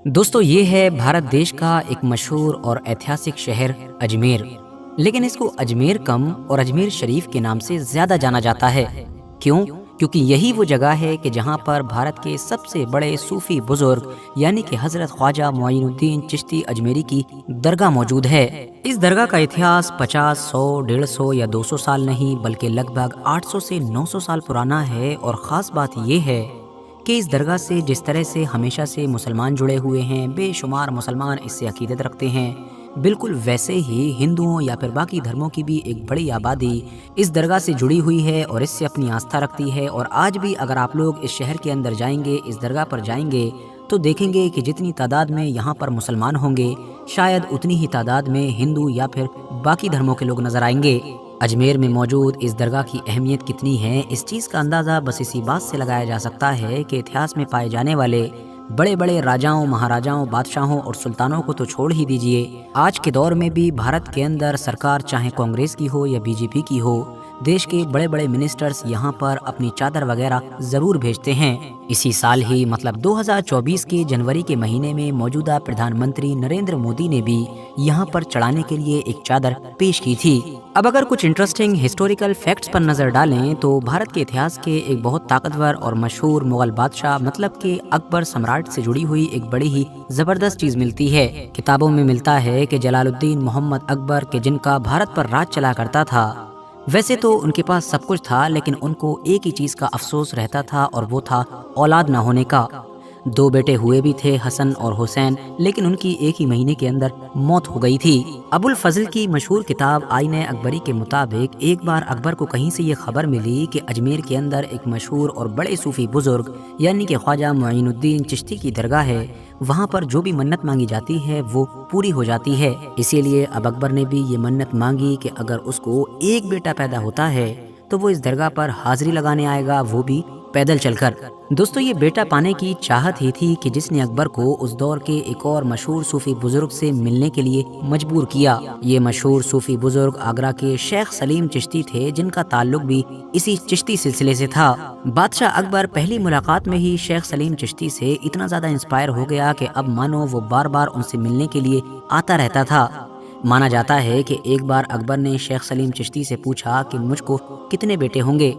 दोस्तों ये है भारत देश का एक मशहूर और ऐतिहासिक शहर अजमेर। लेकिन इसको अजमेर कम और अजमेर शरीफ के नाम से ज़्यादा जाना जाता है। क्यों? क्योंकि यही वो जगह है कि जहाँ पर भारत के सबसे बड़े सूफ़ी बुज़ुर्ग यानी कि हज़रत ख्वाजा मुइनुद्दीन चिश्ती अजमेरी की दरगाह मौजूद है। इस दरगाह का इतिहास 50, 100, 150 या 200 साल नहीं बल्कि लगभग 800 से 900 साल पुराना है। और ख़ास बात ये है कि इस दरगाह से जिस तरह से हमेशा से मुसलमान जुड़े हुए हैं, बेशुमार मुसलमान इससे अकीदत रखते हैं, बिल्कुल वैसे ही हिंदुओं या फिर बाकी धर्मों की भी एक बड़ी आबादी इस दरगाह से जुड़ी हुई है और इससे अपनी आस्था रखती है। और आज भी अगर आप लोग इस शहर के अंदर जाएंगे, इस दरगाह पर जाएंगे, तो देखेंगे कि जितनी तादाद में यहाँ पर मुसलमान होंगे, शायद उतनी ही तादाद में हिंदू या फिर बाकी धर्मों के लोग नजर आएंगे। अजमेर में मौजूद इस दरगाह की अहमियत कितनी है, इस चीज़ का अंदाज़ा बस इसी बात से लगाया जा सकता है कि इतिहास में पाए जाने वाले बड़े बड़े राजाओं, महाराजाओं, बादशाहों और सुल्तानों को तो छोड़ ही दीजिए, आज के दौर में भी भारत के अंदर सरकार चाहे कांग्रेस की हो या बीजेपी की हो, देश के बड़े बड़े मिनिस्टर्स यहाँ पर अपनी चादर वगैरह ज़रूर भेजते हैं। इसी साल ही मतलब 2024 के जनवरी के महीने में मौजूदा प्रधानमंत्री नरेंद्र मोदी ने भी यहाँ पर चढ़ाने के लिए एक चादर पेश की थी। अब अगर कुछ इंटरेस्टिंग हिस्टोरिकल फैक्ट्स पर नजर डालें तो भारत के इतिहास के एक बहुत ताकतवर और मशहूर मुगल बादशाह मतलब के अकबर सम्राट से जुड़ी हुई एक बड़ी ही जबरदस्त चीज मिलती है। किताबों में मिलता है कि जलालुद्दीन मोहम्मद अकबर के जिनका भारत पर राज चला करता था, वैसे तो उनके पास सब कुछ था लेकिन उनको एक ही चीज का अफसोस रहता था और वो था औलाद ना होने का। 2 बेटे हुए भी थे, हसन और हुसैन, लेकिन उनकी एक ही महीने के अंदर मौत हो गई थी। अबुल फजल की मशहूर किताब आईने अकबरी के मुताबिक एक बार अकबर को कहीं से ये खबर मिली कि अजमेर के अंदर एक मशहूर और बड़े सूफी बुजुर्ग यानी कि ख्वाजा मुइनुद्दीन चिश्ती की दरगाह है, वहाँ पर जो भी मन्नत मांगी जाती है वो पूरी हो जाती है। इसीलिए अब अकबर ने भी ये मन्नत मांगी कि अगर उसको एक बेटा पैदा होता है तो वो इस दरगाह पर हाजिरी लगाने आएगा, वो भी पैदल चलकर। दोस्तों ये बेटा पाने की चाहत ही थी कि जिसने अकबर को उस दौर के एक और मशहूर सूफी बुजुर्ग से मिलने के लिए मजबूर किया। ये मशहूर सूफी बुजुर्ग आगरा के शेख सलीम चिश्ती थे, जिनका ताल्लुक भी इसी चिश्ती सिलसिले से था। बादशाह अकबर पहली मुलाकात में ही शेख सलीम चिश्ती से इतना ज्यादा इंस्पायर हो गया कि अब मानो वो बार बार उनसे मिलने के लिए आता रहता था। माना जाता है कि एक बार अकबर ने शेख सलीम चिश्ती से पूछा कि मुझको कितने बेटे होंगे।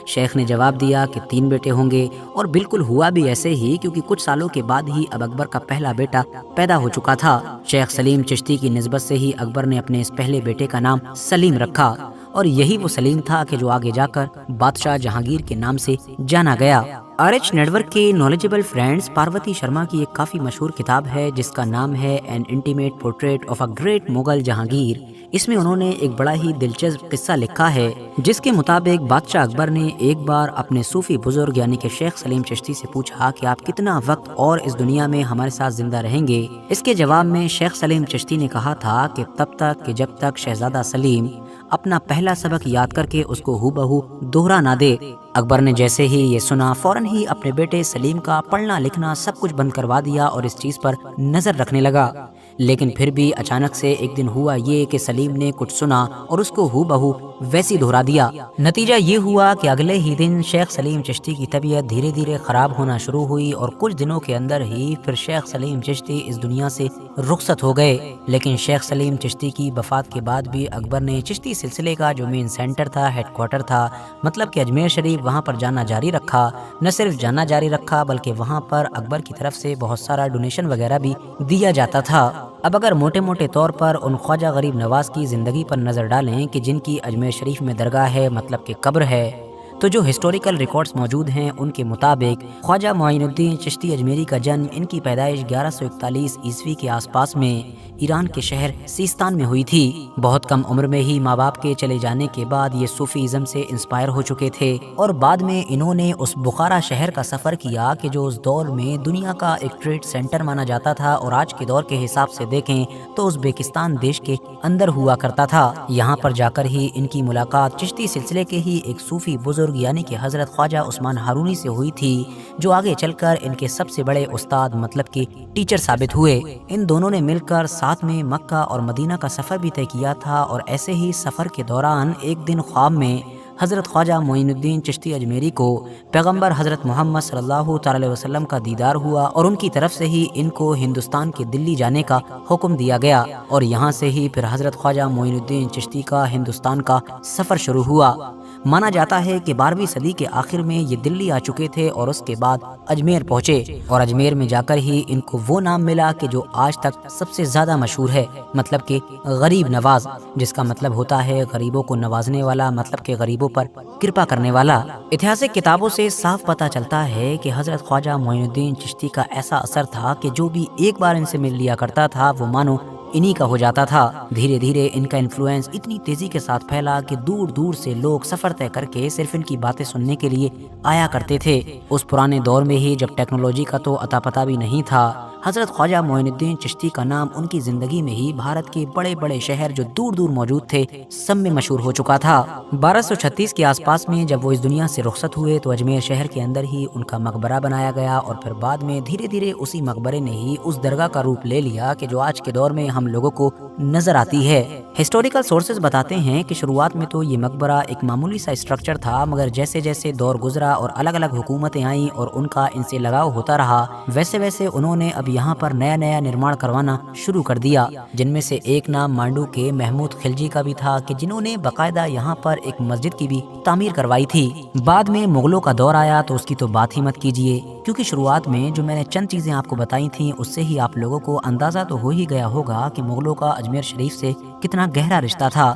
शेख ने जवाब दिया कि 3 बेटे होंगे और बिल्कुल हुआ भी ऐसे ही, क्योंकि कुछ सालों के बाद ही अब अकबर का पहला बेटा पैदा हो चुका था। शेख सलीम चिश्ती की निस्बत से ही अकबर ने अपने इस पहले बेटे का नाम सलीम रखा और यही वो सलीम था कि जो आगे जाकर बादशाह जहांगीर के नाम से जाना गया। RH नेटवर्क के नॉलेजेबल फ्रेंड्स पार्वती शर्मा की एक काफी मशहूर किताब है जिसका नाम है N intimate portrait of a great Mughal Jahangir. इसमें उन्होंने एक बड़ा ही दिलचस्प किस्सा लिखा है जिसके मुताबिक बादशाह अकबर ने एक बार अपने सूफी बुजुर्ग यानी कि शेख सलीम चिश्ती से पूछा कि आप कितना वक्त और इस दुनिया में हमारे साथ जिंदा रहेंगे। इसके जवाब में शेख सलीम चिश्ती ने कहा था कि तब तक कि जब तक शहजादा सलीम अपना पहला सबक याद करके उसको हूबहू दोहरा ना दे। अकबर ने जैसे ही ये सुना फौरन ही अपने बेटे सलीम का पढ़ना लिखना सब कुछ बंद करवा दिया और इस चीज पर नजर रखने लगा। लेकिन फिर भी अचानक से एक दिन हुआ ये कि सलीम ने कुछ सुना और उसको हूबहू वैसी दोहरा दिया। नतीजा ये हुआ कि अगले ही दिन शेख सलीम चिश्ती की तबीयत धीरे धीरे खराब होना शुरू हुई और कुछ दिनों के अंदर ही फिर शेख सलीम चिश्ती इस दुनिया से रुखसत हो गए। लेकिन शेख सलीम चिश्ती की वफात के बाद भी अकबर ने चिश्ती सिलसिले का जो मेन सेंटर था, हेडक्वार्टर था, मतलब कि अजमेर शरीफ, वहाँ पर जाना जारी रखा। न सिर्फ जाना जारी रखा बल्कि वहाँ पर अकबर की तरफ से बहुत सारा डोनेशन वगैरह भी दिया जाता था। अब अगर मोटे मोटे तौर पर उन ख्वाजा गरीब नवाज की ज़िंदगी पर नज़र डालें कि जिनकी अजमेर शरीफ में दरगाह है, मतलब कि कब्र है, तो जो हिस्टोरिकल रिकॉर्ड्स मौजूद हैं उनके मुताबिक ख्वाजा मुइनुद्दीन चिश्ती अजमेरी का जन्म, इनकी पैदाइश 1141 ईस्वी के आसपास में ईरान के शहर सीस्तान में हुई थी। बहुत कम उम्र में ही माँ बाप के चले जाने के बाद ये सूफीज़म से इंस्पायर हो चुके थे और बाद में इन्होंने उस बुखारा शहर का सफ़र किया कि जो उस दौर में दुनिया का एक ट्रेड सेंटर माना जाता था और आज के दौर के हिसाब से देखें तो उज़्बेकिस्तान देश के अंदर हुआ करता था। यहाँ पर जाकर ही इनकी मुलाकात चिश्ती सिलसिले के ही एक सूफी बुजुर्ग यानी कि हजरत ख्वाजा उस्मान हारूनी से हुई थी, जो आगे चलकर इनके सबसे बड़े उस्ताद मतलब कि टीचर साबित हुए। इन दोनों ने मिलकर साथ में मक्का और मदीना का सफर भी तय किया था और ऐसे ही सफर के दौरान एक दिन ख्वाब में حضرت خواجہ معین الدین چشتی اجمیری کو پیغمبر حضرت محمد صلی اللہ تعالی وسلم کا دیدار ہوا اور ان کی طرف سے ہی ان کو ہندوستان کے دلی جانے کا حکم دیا گیا، اور یہاں سے ہی پھر حضرت خواجہ معین الدین چشتی کا ہندوستان کا سفر شروع ہوا۔ مانا جاتا ہے کہ 12ویں صدی کے آخر میں یہ دلی آ چکے تھے اور اس کے بعد اجمیر پہنچے، اور اجمیر میں جا کر ہی ان کو وہ نام ملا کہ جو آج تک سب سے زیادہ مشہور ہے، مطلب کہ غریب نواز، جس کا مطلب ہوتا ہے غریبوں کو نوازنے والا، مطلب کہ غریبوں پر کرپا کرنے والا۔ اتہاسک کتابوں سے صاف پتہ چلتا ہے کہ حضرت خواجہ معین الدین چشتی کا ایسا اثر تھا کہ جو بھی ایک بار ان سے مل لیا کرتا تھا وہ مانو انہی کا ہو جاتا تھا۔ دھیرے دھیرے ان کا انفلوئنس اتنی تیزی کے ساتھ پھیلا کہ دور دور سے لوگ سفر طے کر کے صرف ان کی باتیں سننے کے لیے آیا کرتے تھے۔ اس پرانے دور میں ہی جب ٹیکنالوجی کا تو اتا پتہ بھی نہیں تھا، حضرت خواجہ معین الدین چشتی کا نام ان کی زندگی میں ہی بھارت کے بڑے بڑے شہر جو دور دور موجود تھے سب میں مشہور ہو چکا تھا۔ 1236 کے آس پاس میں جب وہ اس دنیا سے رخصت ہوئے تو اجمیر شہر کے اندر ہی ان کا مقبرہ بنایا گیا، اور پھر بعد میں دھیرے دھیرے اسی مقبرے نے ہی اس درگاہ کا روپ لے لیا کہ جو آج کے دور میں ہم لوگوں کو نظر آتی ہے۔ ہسٹوریکل سورسز بتاتے ہیں کہ شروعات میں تو یہ مقبرہ ایک معمولی سا اسٹرکچر تھا، مگر جیسے جیسے دور گزرا اور الگ الگ حکومتیں آئیں اور ان کا ان سے لگاؤ ہوتا رہا، ویسے ویسے انہوں نے اب یہاں پر نیا نیا نرمان کروانا شروع کر دیا، جن میں سے ایک نام مانڈو کے محمود خلجی کا بھی تھا کہ جنہوں نے باقاعدہ یہاں پر ایک مسجد کی بھی تعمیر کروائی تھی۔ بعد میں مغلوں کا دور آیا تو اس کی تو بات ہی مت کیجیے، کیونکہ شروعات میں جو میں نے چند چیزیں آپ کو بتائی تھیں اس سے ہی آپ لوگوں کو اندازہ تو ہو ہی گیا ہوگا کہ مغلوں کا اجمیر شریف سے کتنا گہرا رشتہ تھا۔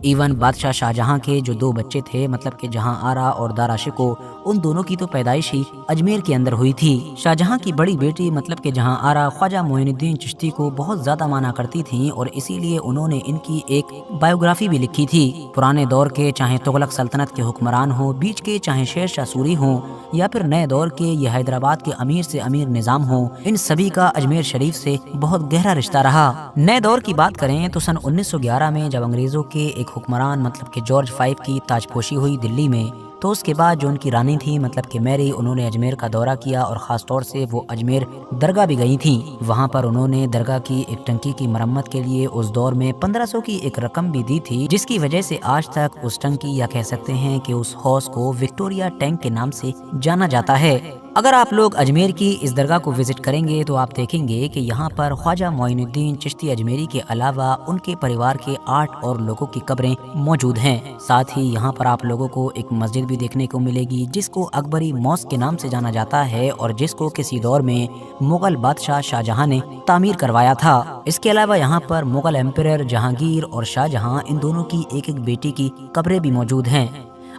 ایون بادشاہ شاہجہاں کے جو 2 بچے تھے، مطلب کہ جہاں آرا اور دارا شکو، ان دونوں کی تو پیدائش ہی اجمیر کے اندر ہوئی تھی۔ شاہجہاں کی بڑی بیٹی مطلب کہ جہاں آرا خواجہ معین الدین چشتی کو بہت زیادہ مانا کرتی تھیں، اور اسی لیے انہوں نے ان کی ایک بایوگرافی بھی لکھی تھی۔ پرانے دور کے چاہے تغلق سلطنت کے حکمران ہوں، بیچ کے چاہے شیر شاہ سوری ہوں، یا پھر نئے دور کے یہ حیدرآباد کے امیر سے امیر نظام ہوں، ان سبھی کا اجمیر شریف سے بہت گہرا رشتہ رہا۔ نئے دور کی بات کریں تو سن 1911 میں جب انگریزوں کے ایک حکمران مطلب کہ جارج 5 کی تاج پوشی ہوئی دلی میں، تو اس کے بعد جو ان کی رانی تھی مطلب کہ میری، انہوں نے اجمیر کا دورہ کیا، اور خاص طور سے وہ اجمیر درگاہ بھی گئی تھیں۔ وہاں پر انہوں نے درگاہ کی ایک ٹنکی کی مرمت کے لیے اس دور میں 1500 کی ایک رقم بھی دی تھی، جس کی وجہ سے آج تک اس ٹنکی یا کہہ سکتے ہیں کہ اس حوض کو وکٹوریا ٹینک کے نام سے جانا جاتا ہے۔ اگر آپ لوگ اجمیر کی اس درگاہ کو وزٹ کریں گے تو آپ دیکھیں گے کہ یہاں پر خواجہ معین الدین چشتی اجمیری کے علاوہ ان کے پریوار کے 8 اور لوگوں کی قبریں موجود ہیں۔ ساتھ ہی یہاں پر آپ لوگوں کو ایک مسجد بھی دیکھنے کو ملے گی جس کو اکبری موسک کے نام سے جانا جاتا ہے، اور جس کو کسی دور میں مغل بادشاہ شاہجہاں نے تعمیر کروایا تھا۔ اس کے علاوہ یہاں پر مغل ایمپرر جہانگیر اور شاہجہاں ان دونوں کی ایک ایک بیٹی کی قبریں بھی موجود ہیں۔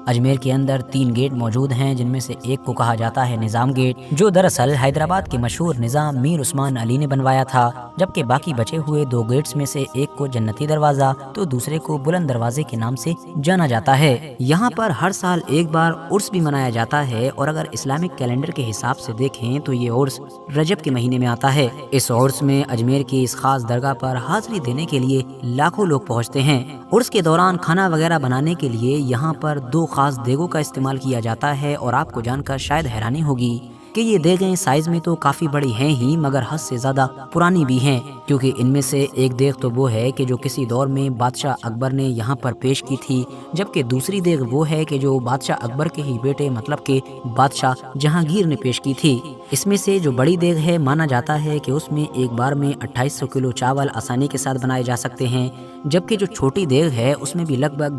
اجمیر کے اندر 3 گیٹ موجود ہیں، جن میں سے ایک کو کہا جاتا ہے نظام گیٹ، جو دراصل حیدرآباد کے مشہور نظام میر عثمان علی نے بنوایا تھا، جبکہ باقی بچے ہوئے 2 گیٹس میں سے ایک کو جنتی دروازہ تو دوسرے کو بلند دروازے کے نام سے جانا جاتا ہے۔ یہاں پر ہر سال ایک بار عرس بھی منایا جاتا ہے، اور اگر اسلامک کیلنڈر کے حساب سے دیکھیں تو یہ عرس رجب کے مہینے میں آتا ہے۔ اس عرس میں اجمیر کی اس خاص درگاہ پر حاضری دینے کے لیے لاکھوں لوگ پہنچتے ہیں۔ عرس کے دوران کھانا وغیرہ بنانے کے لیے یہاں پر 2 خاص دیگوں کا استعمال کیا جاتا ہے، اور آپ کو جان کر شاید حیرانی ہوگی کہ یہ دیگیں سائز میں تو کافی بڑی ہیں ہی، مگر حد سے زیادہ پرانی بھی ہیں، کیونکہ ان میں سے ایک دیگ تو وہ ہے کہ جو کسی دور میں بادشاہ اکبر نے یہاں پر پیش کی تھی، جبکہ دوسری دیگ وہ ہے کہ جو بادشاہ اکبر کے ہی بیٹے مطلب کہ بادشاہ جہانگیر نے پیش کی تھی۔ اس میں سے جو بڑی دیگ ہے مانا جاتا ہے کہ اس میں ایک بار میں 2800 کلو چاول آسانی کے ساتھ بنائے جا سکتے ہیں، جبکہ جو چھوٹی دیگ ہے اس میں بھی لگ بھگ